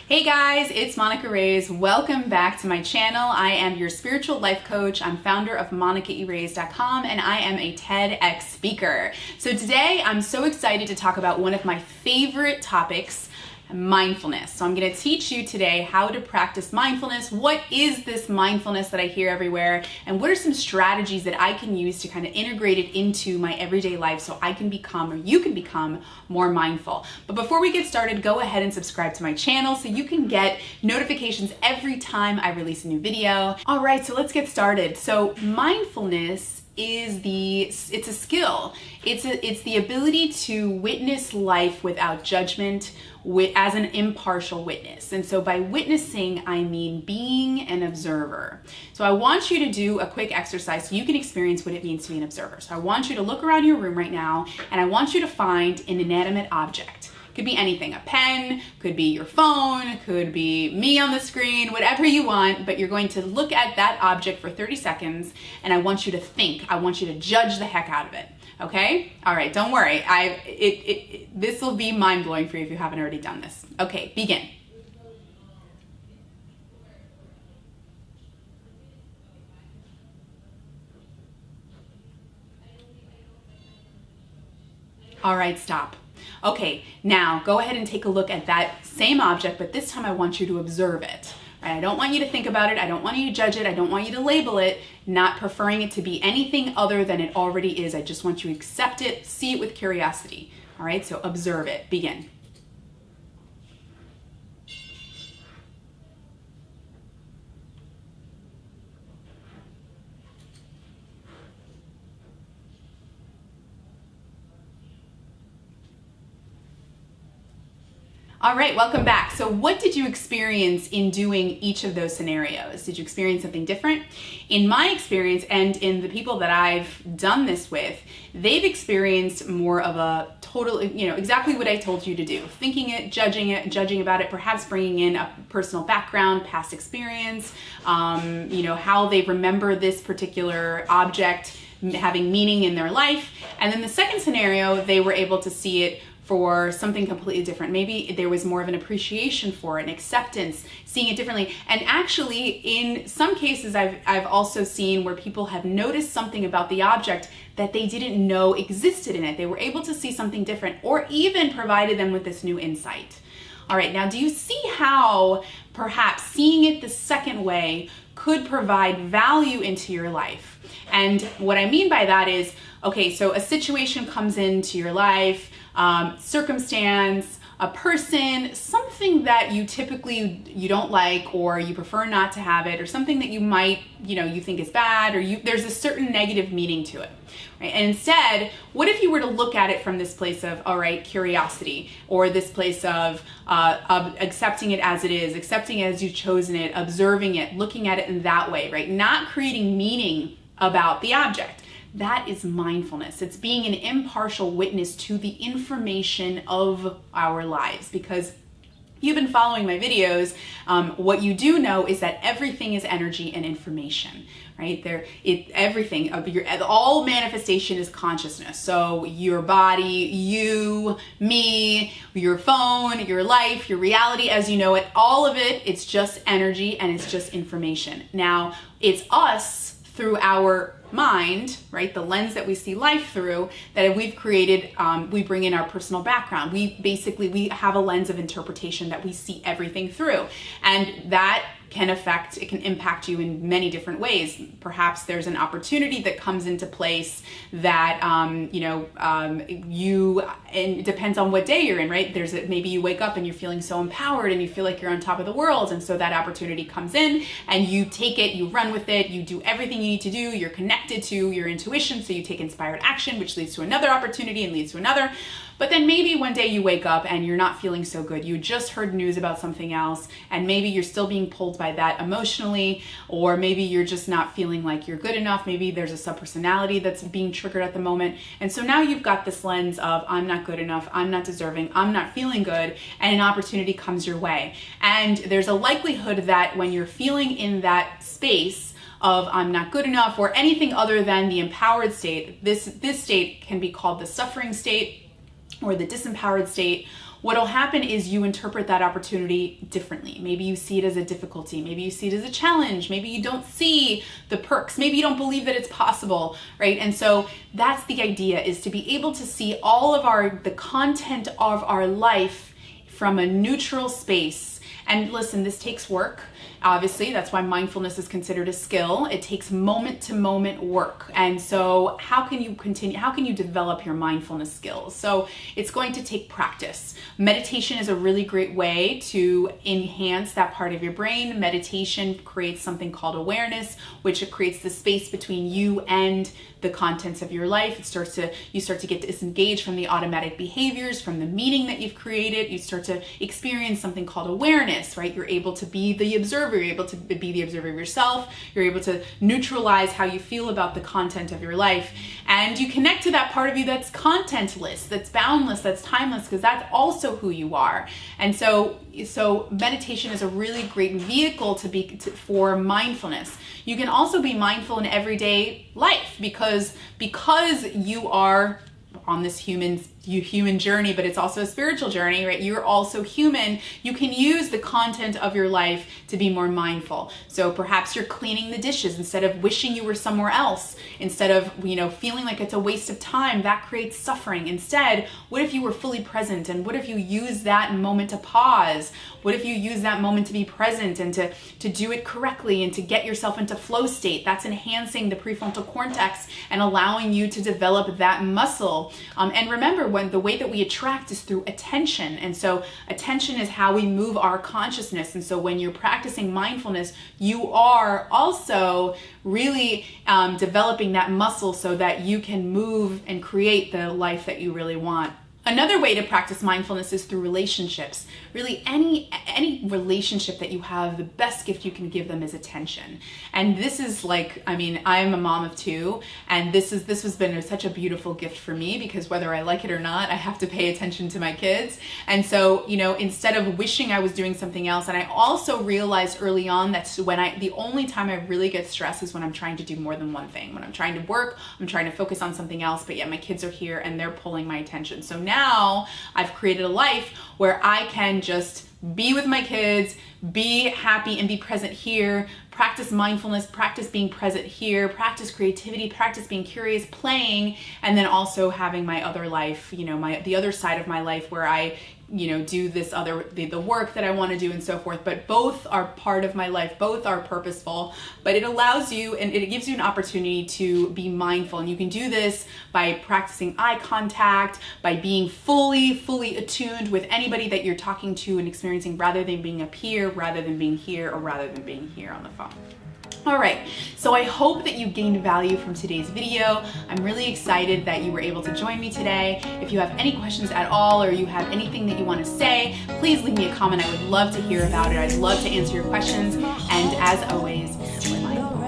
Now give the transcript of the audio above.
Hey guys, it's Monica Reyes. Welcome back to my channel. I am your spiritual life coach. I'm founder of monicaereyes.com and I am a TEDx speaker. So today I'm so excited to talk about one of my favorite topics, mindfulness. So I'm going to teach you today how to practice mindfulness. What is this mindfulness that I hear everywhere? And what are some strategies that I can use to kind of integrate it into my everyday life so I can become, or you can become, more mindful. But before we get started, go ahead and subscribe to my channel so you can get notifications every time I release a new video. All right, so let's get started. So mindfulness it's a skill. It's the ability to witness life without judgment, as an impartial witness. And so by witnessing, I mean being an observer. So I want you to do a quick exercise so you can experience what it means to be an observer. So I want you to look around your room right now and I want you to find an inanimate object. Could be anything, a pen, could be your phone, could be me on the screen, whatever you want, but you're going to look at that object for 30 seconds and I want you to think, I want you to judge the heck out of it, okay? All right, don't worry, this will be mind-blowing for you if you haven't already done this. Okay, begin. All right, stop. Okay, now go ahead and take a look at that same object, but this time I want you to observe it. Right? I don't want you to think about it. I don't want you to judge it. I don't want you to label it, not preferring it to be anything other than it already is. I just want you to accept it, see it with curiosity. All right, so observe it. Begin. All right, welcome back. So what did you experience in doing each of those scenarios? Did you experience something different? In my experience and in the people that I've done this with, they've experienced more of a total, exactly what I told you to do. Thinking it, judging about it, perhaps bringing in a personal background, past experience, how they remember this particular object having meaning in their life. And then the second scenario, they were able to see it for something completely different. Maybe there was more of an appreciation for it, an acceptance, seeing it differently. And actually, in some cases, I've also seen where people have noticed something about the object that they didn't know existed in it. They were able to see something different, or even provided them with this new insight. All right, now do you see how perhaps seeing it the second way could provide value into your life? And what I mean by that is, okay, so a situation comes into your life, circumstance, a person, something that you typically you don't like, or you prefer not to have it, or something that you might, you think is bad, or there's a certain negative meaning to it. Right? And instead, what if you were to look at it from this place of, all right, curiosity, or this place of accepting it as it is, accepting it as you've chosen it, observing it, looking at it in that way, right? Not creating meaning about the object. That is mindfulness. It's being an impartial witness to the information of our lives. Because you've been following my videos, what you do know is that everything is energy and information, right? Everything, all manifestation is consciousness. So your body, you, me, your phone, your life, your reality as you know it, all of it, it's just energy and it's just information. Now, it's us through our mind, right, the lens that we see life through, that we've created, we bring in our personal background. We have a lens of interpretation that we see everything through. And that it can impact you in many different ways. Perhaps there's an opportunity that comes into place that, and it depends on what day you're in, right? Maybe you wake up and you're feeling so empowered and you feel like you're on top of the world. And so that opportunity comes in and you take it, you run with it, you do everything you need to do, you're connected to your intuition. So you take inspired action, which leads to another opportunity and leads to another. But then maybe one day you wake up and you're not feeling so good. You just heard news about something else, and maybe you're still being pulled by that emotionally, or maybe you're just not feeling like you're good enough. Maybe there's a subpersonality that's being triggered at the moment. And so now you've got this lens of, I'm not good enough, I'm not deserving, I'm not feeling good, and an opportunity comes your way. And there's a likelihood that when you're feeling in that space of I'm not good enough, or anything other than the empowered state, this state can be called the suffering state, or the disempowered state, what'll happen is you interpret that opportunity differently. Maybe you see it as a difficulty. Maybe you see it as a challenge. Maybe you don't see the perks. Maybe you don't believe that it's possible, right? And so that's the idea, is to be able to see all of the content of our life from a neutral space. And listen, this takes work. Obviously, that's why mindfulness is considered a skill. It takes moment to moment work. And so how can you develop your mindfulness skills? So it's going to take practice. Meditation is a really great way to enhance that part of your brain. Meditation creates something called awareness, which creates the space between you and the contents of your life. You start to get disengaged from the automatic behaviors, from the meaning that you've created. You start to experience something called awareness, right? You're able to be the observer. You're able to be the observer of yourself. You're able to neutralize how you feel about the content of your life. And you connect to that part of you that's contentless, that's boundless, that's timeless, because that's also who you are. And so meditation is a really great vehicle for mindfulness. You can also be mindful in everyday life because you are on this human journey, but it's also a spiritual journey, right? You're also human. You can use the content of your life to be more mindful. So perhaps you're cleaning the dishes instead of wishing you were somewhere else, instead of, feeling like it's a waste of time. That creates suffering. Instead, what if you were fully present? And what if you use that moment to pause? What if you use that moment to be present and to do it correctly and to get yourself into flow state? That's enhancing the prefrontal cortex and allowing you to develop that muscle. And remember, when the way that we attract is through attention. And so attention is how we move our consciousness. And so when you're practicing mindfulness, you are also really developing that muscle so that you can move and create the life that you really want. Another way to practice mindfulness is through relationships. Really, any relationship that you have, the best gift you can give them is attention. And this is I am a mom of two, and this has been such a beautiful gift for me, because whether I like it or not, I have to pay attention to my kids. And so, instead of wishing I was doing something else, and I also realized early on that the only time I really get stressed is when I'm trying to do more than one thing. When I'm trying to work, I'm trying to focus on something else, but yet my kids are here and they're pulling my attention. So now I've created a life where I can just be with my kids, be happy and be present here, practice mindfulness, practice being present here, practice creativity, practice being curious, playing, and then also having my other life, the other side of my life where I do the work that I want to do and so forth. But both are part of my life, both are purposeful, but it allows you and it gives you an opportunity to be mindful. And you can do this by practicing eye contact, by being fully attuned with anybody that you're talking to and experiencing, rather than being up here, rather than being here, or rather than being here on the phone. All right, so I hope that you gained value from today's video. I'm really excited that you were able to join me today. If you have any questions at all, or you have anything that you want to say, please leave me a comment. I would love to hear about it. I'd love to answer your questions. And as always, we're mindful.